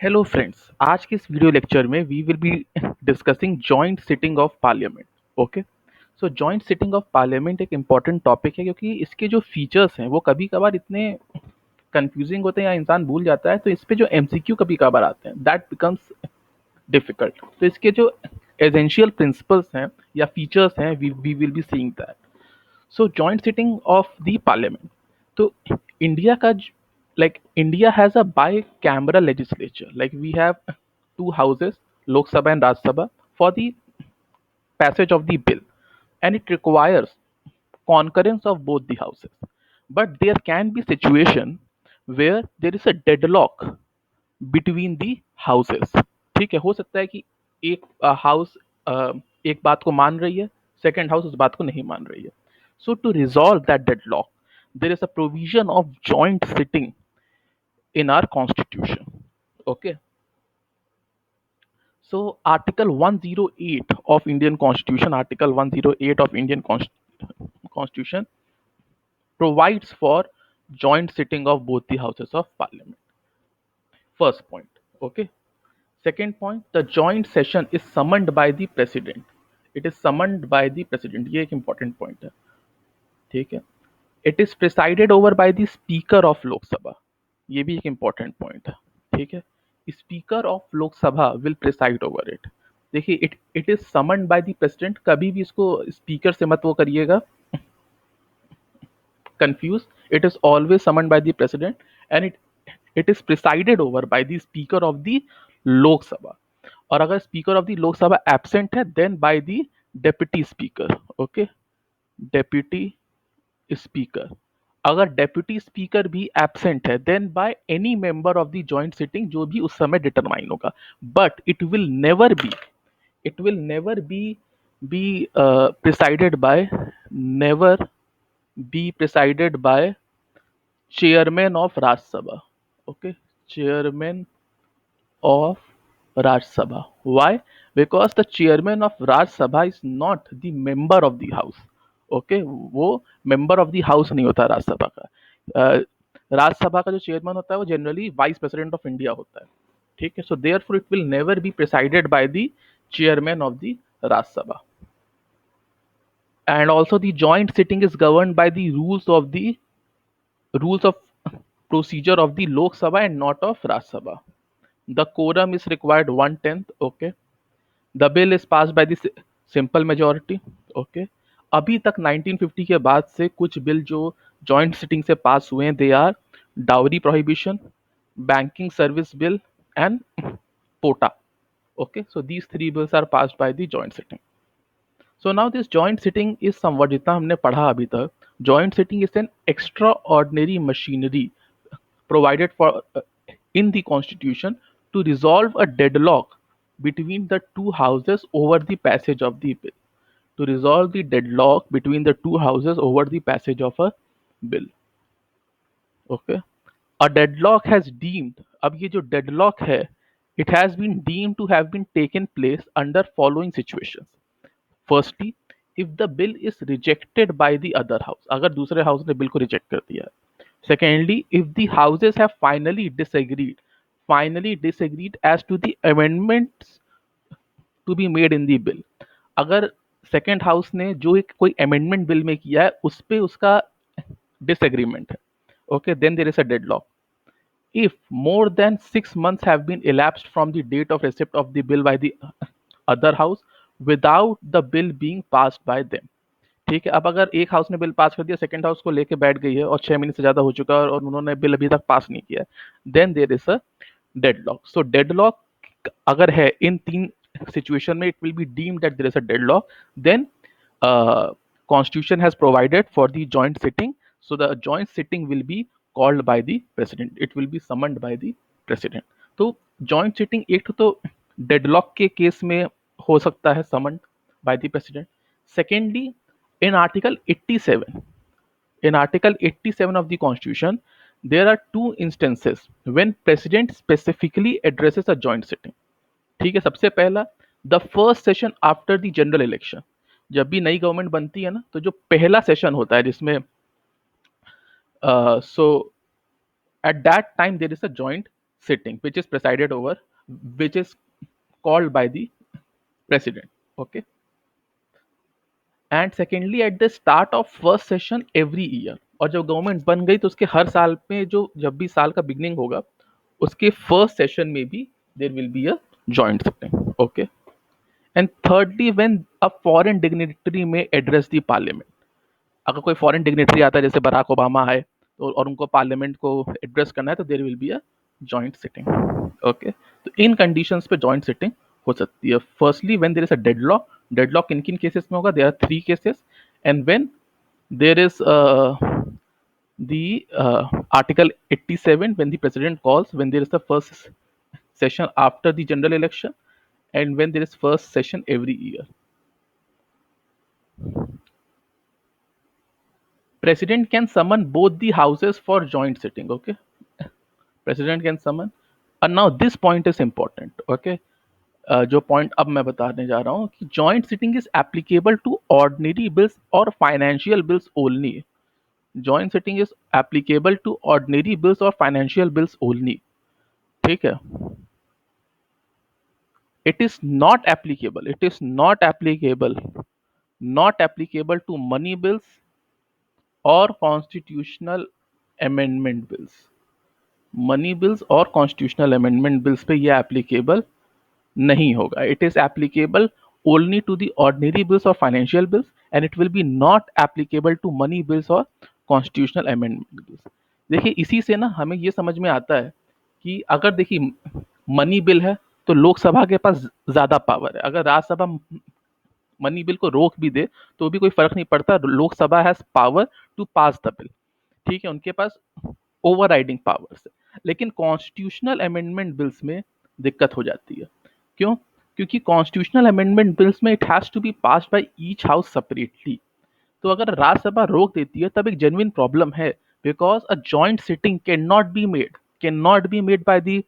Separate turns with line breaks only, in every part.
Hello friends, आज के इस वीडियो लेक्चर में we will be discussing joint sitting of parliament. Okay, so joint sitting of parliament एक important topic है क्योंकि इसके जो फीचर्स हैं वो कभी कभार इतने कंफ्यूजिंग होते हैं या इंसान भूल जाता है, तो इस पे जो एमसीक्यू कभी कभार आते हैं दैट बिकम्स डिफिकल्ट। तो इसके जो एसेंशियल प्रिंसिपल्स हैं या फीचर्स हैं we will be seeing that. So joint sitting of the parliament, तो इंडिया का like India has a bicameral legislature, like we have two houses, Lok Sabha and Rajya Sabha, for the passage of the bill, and it requires concurrence of both the houses. But there can be situation where there is a deadlock between the houses. ठीक है, हो सकता है कि एक house एक बात को मान रही है, सेकंड हाउस उस बात को नहीं मान रही है. So to resolve that deadlock, there is a provision of joint sitting in our constitution. Okay, so Article 108 of Indian Constitution, Article 108 of Indian Constitution provides for joint sitting of both the houses of parliament. First point. Okay, second point, the joint session is summoned by the president. It is summoned by the president. ये एक important point है. ठीक है, it is presided over by the speaker of Lok Sabha. ये भी एक important point है. ठीक है, speaker of Lok Sabha will preside over it. देखिए, it is summoned by the president. कभी भी इसको स्पीकर से मत वो करिएगा confuse. It is always summoned by the president and it is presided over by the speaker of the Lok Sabha. और अगर speaker of the Lok Sabha absent है then by the deputy speaker. Okay, deputy speaker. अगर deputy speaker भी absent है then by any member of the joint sitting, जो भी उस समय डिटरमाइन होगा. But it will never be presided bye never be presided bye chairman of Rajya Sabha. Okay, chairman of Rajya Sabha. Why? Because the chairman of Rajya Sabha is not the member of the house. Okay, वो member of the house नहीं होता राज्यसभा का. राज्यसभा का जो chairman होता है वो generally vice president of India होता है. ठीक है, so therefore it will never be presided by the chairman of the Rajya Sabha. And also the joint sitting is governed by the rules of procedure of the Lok Sabha and not of Rajya Sabha. The quorum is required 1/10. Okay, the bill is passed by the simple majority. Okay, अभी तक 1950 के बाद से कुछ bill जो joint sitting से पास हुए हैं they are dowry prohibition, banking service bill and POTA. Okay, so these three bills are passed by the joint sitting. So now this joint sitting is somewhat, जितना हमने पढ़ा अभी तक, joint sitting is an extraordinary machinery provided for in the constitution to resolve a deadlock between the two houses over the passage of the bill. To resolve the deadlock between the two houses over the passage of a bill. Okay. A deadlock has deemed, अब ये जो deadlock है, it has been deemed to have been taken place under following situations. Firstly, if the bill is rejected by the other house, अगर दूसरे house ने bill को reject कर दिया है. Secondly, if the houses have finally disagreed as to the amendments to be made in the bill. अगर second house ने जो एक कोई अमेंडमेंट बिल में किया है उस पे उसका डिसएग्रीमेंट है, okay, then there is a deadlock. If more than 6 months have been elapsed from the date of receipt of the bill by the other house without the bill being passed by them. ठीक है, अब अगर एक house ने bill pass कर दिया, second house को लेके बैठ गई है और 6 महीने से ज्यादा हो चुका है और उन्होंने बिल अभी तक पास नहीं किया है, then there is a deadlock. So deadlock अगर है इन तीन सिचुएशन में, it will be deemed that there is a deadlock. Then constitution has provided for the joint sitting, so the joint sitting will be called by the president. It will be summoned by the president. तो joint sitting एक तो deadlock के case में हो सकता है summoned by the president. Secondly, in article 87 of the constitution, there are two instances when president specifically addresses a joint sitting. ठीक है, सबसे पहला, the first session after the general election. जब भी नई गवर्नमेंट बनती है ना, तो जो पहला सेशन होता है जिसमें so at that time there is a joint sitting which is presided over, which is called by the president. Okay. And secondly at the start of first session every year, और जब government बन गई तो उसके हर साल में जो जब भी साल का बिगनिंग होगा उसके फर्स्ट सेशन में भी देर will be a joint sitting. Okay. And thirdly when a foreign dignitary में एड्रेस द पार्लियामेंट, अगर कोई फॉरेन डिग्निटरी आता है जैसे बराक ओबामा आए तो और उनको पार्लियामेंट को एड्रेस करना है तो there will be a joint sitting. Okay. तो इन कंडीशंस पे जॉइंट सिटिंग हो सकती है. Firstly when there is a deadlock. Deadlock किन किन केसेस में होगा? There are 3 cases. And when there is article 87, when the president calls, when there is the first session after the general election, and when there is first session every year. President can summon both the houses for joint sitting. Okay. President can summon. And now this point is important. Okay. जो point अब मैं बताने जा रहा हूँ कि joint sitting is applicable to ordinary bills और financial bills only. Joint sitting is applicable to ordinary bills और फाइनेंशियल बिल्स ओनली. ठीक है. It is not applicable. It is not applicable. Not applicable to money bills or constitutional amendment bills. Money bills और constitutional amendment bills पे ये applicable नहीं होगा. It is applicable only to the ordinary bills और financial bills, and it will be not applicable to money bills और constitutional amendment bills. देखिए इसी से ना हमें ये समझ में आता है कि अगर देखिए मनी बिल है तो लोकसभा के पास ज्यादा पावर है. अगर राज्यसभा मनी बिल को रोक भी दे तो भी कोई फर्क नहीं पड़ता. Lok Sabha has power to pass the bill. ठीक है. उनके पास ओवर राइडिंग पावर्स है. लेकिन कॉन्स्टिट्यूशनल अमेंडमेंट बिल्स में दिक्कत हो जाती है. क्यों? क्योंकि कॉन्स्टिट्यूशनल अमेंडमेंट बिल्स में it has to be passed by each house separately. तो अगर राज्यसभा रोक देती है तब एक जेन्युइन प्रॉब्लम है, because a joint sitting can not be made by the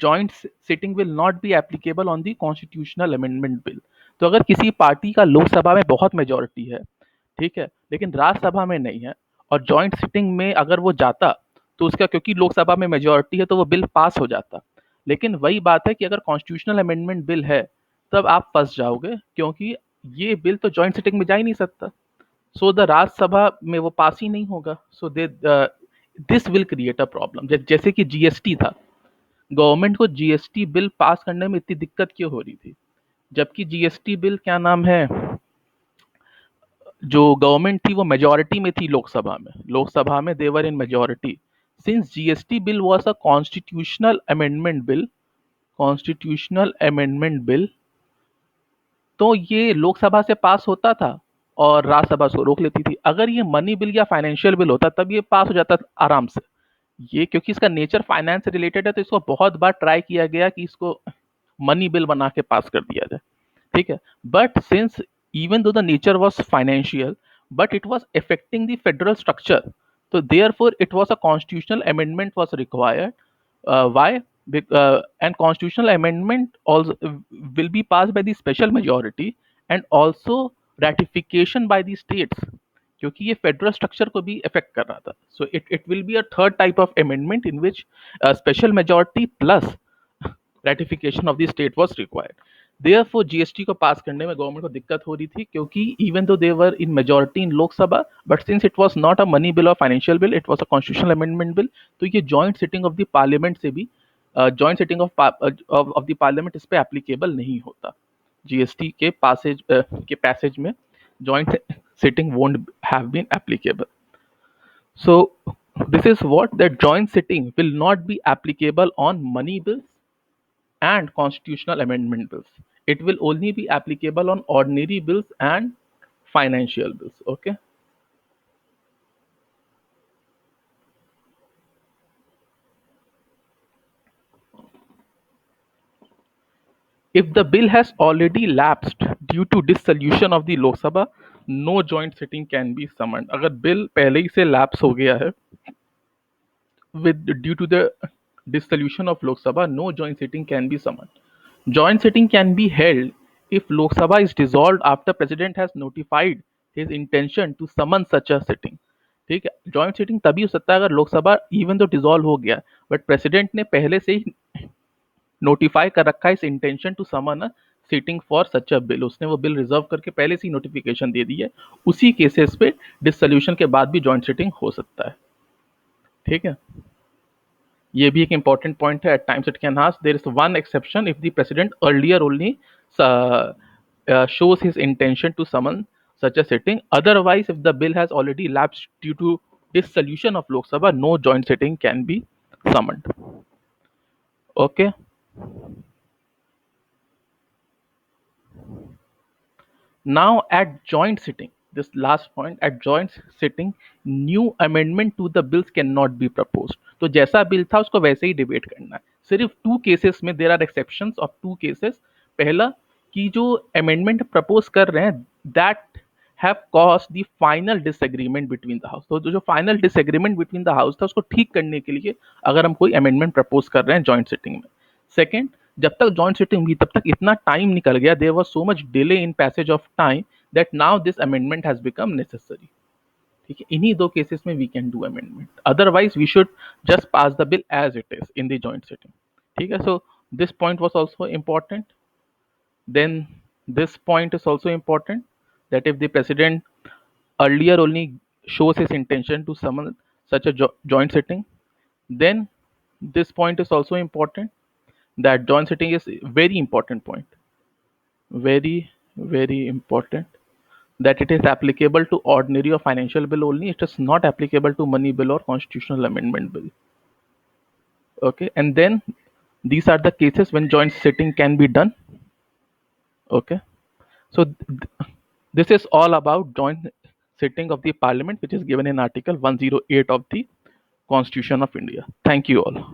joint sitting will not be applicable on the constitutional amendment bill. तो अगर किसी पार्टी का लोकसभा में बहुत मेजोरिटी है, ठीक है, लेकिन राज्यसभा में नहीं है, और जॉइंट सिटिंग में अगर वो जाता तो उसका, क्योंकि लोकसभा में मेजोरिटी है तो वो बिल पास हो जाता. लेकिन वही बात है कि अगर कॉन्स्टिट्यूशनल अमेंडमेंट बिल है तब आप फंस जाओगे, क्योंकि ये बिल तो जॉइंट सिटिंग में जा ही नहीं सकता. सो द राज्यसभा में वो पास ही नहीं होगा. So they this will create a problem. जैसे कि जीएसटी था, गवर्नमेंट को जीएसटी बिल पास करने में इतनी दिक्कत क्यों हो रही थी, जबकि जीएसटी बिल क्या नाम है, जो गवर्नमेंट थी वो मेजोरिटी में थी लोकसभा में they were in majority. Since GST bill was a constitutional amendment bill, तो ये लोकसभा से पास होता था और राज्यसभा उसको रोक लेती थी. अगर ये मनी बिल या फाइनेंशियल बिल होता तब ये पास हो जाता आराम से. ये क्योंकि इसका नेचर फाइनेंस से रिलेटेड है तो इसको बहुत बार ट्राई किया गया कि इसको मनी बिल बना के पास कर दिया जाए. ठीक है. But since even though the nature was financial, but it was affecting the federal structure, so therefore it was a constitutional amendment was required. Why? And constitutional amendment also will be passed by the special majority and also ratification by the states, क्योंकि ये federal structure को भी effect कर रहा था. So it will be a third type of amendment in which special majority plus ratification of the state was required. Therefore GST को पास करने में गवर्नमेंट को दिक्कत हो रही थी, क्योंकि even though they were in majority in Lok Sabha, but since it was not a money bill और financial bill, it was a constitutional amendment bill, तो ये joint sitting of the parliament से भी joint sitting of the parliament इस पे applicable नहीं होता. GST के पैसेज में joint sitting won't have been applicable. So this is what that joint sitting will not be applicable on money bills and constitutional amendment bills. It will only be applicable on ordinary bills and financial bills. Okay. If the bill has already lapsed due to dissolution of the Lok Sabha, no joint sitting can be summoned. अगर bill पहले ही से lapse हो गया है with due to the dissolution of Lok Sabha, no joint sitting can be summoned. Joint sitting can be held if Lok Sabha is dissolved after President has notified his intention to summon such a sitting. ठीक है, joint sitting तभी हो सकता है अगर Lok Sabha even तो dissolve हो गया, बट प्रेसिडेंट ने पहले से ही नोटिफाई कर रखा है इस intention to summon a sitting for such a bill, उसने वो बिल रिजर्व करके पहले से ही नोटिफिकेशन दे दी है, उसी केसेस पे डिसोल्यूशन के बाद भी जॉइंट सिटिंग हो सकता है। ठीक है, ये भी एक इंपॉर्टेंट पॉइंट है। At times it can has there is one exception if the president earlier only shows his intention to summon such a sitting, otherwise if the bill has already lapsed due to dissolution of Lok Sabha, no joint sitting can be summoned. Okay. Now at joint sitting, this last point, at joint sitting, new amendment to the bills cannot be proposed. तो जैसा bill था उसको वैसे ही debate करना है। सिर्फ two cases में there are exceptions of two cases. पहला कि जो अमेंडमेंट प्रपोज कर रहे हैं that have cause the final disagreement between the house, तो जो final disagreement between the house था उसको ठीक करने के लिए अगर हम कोई अमेंडमेंट प्रपोज कर रहे हैं जॉइंट सिटिंग में। सेकेंड, जब तक जॉइंट सिटिंग हुई तब तक इतना टाइम निकल गया, there was so much delay in passage of time that now this amendment has become necessary. ठीक है, इन्हीं दो केसेस में we can do amendment, otherwise we should just pass the bill as it is in the joint sitting. ठीक है, so this point was also important. Then this point is also important that if the president earlier only shows his intention to summon such a joint sitting, then this point is also important, that joint sitting is very important point, very important, that it is applicable to ordinary or financial bill only, it is not applicable to money bill or constitutional amendment bill. Okay, and then these are the cases when joint sitting can be done. Okay, so this is all about joint sitting of the parliament, which is given in article 108 of the Constitution of India. Thank you all.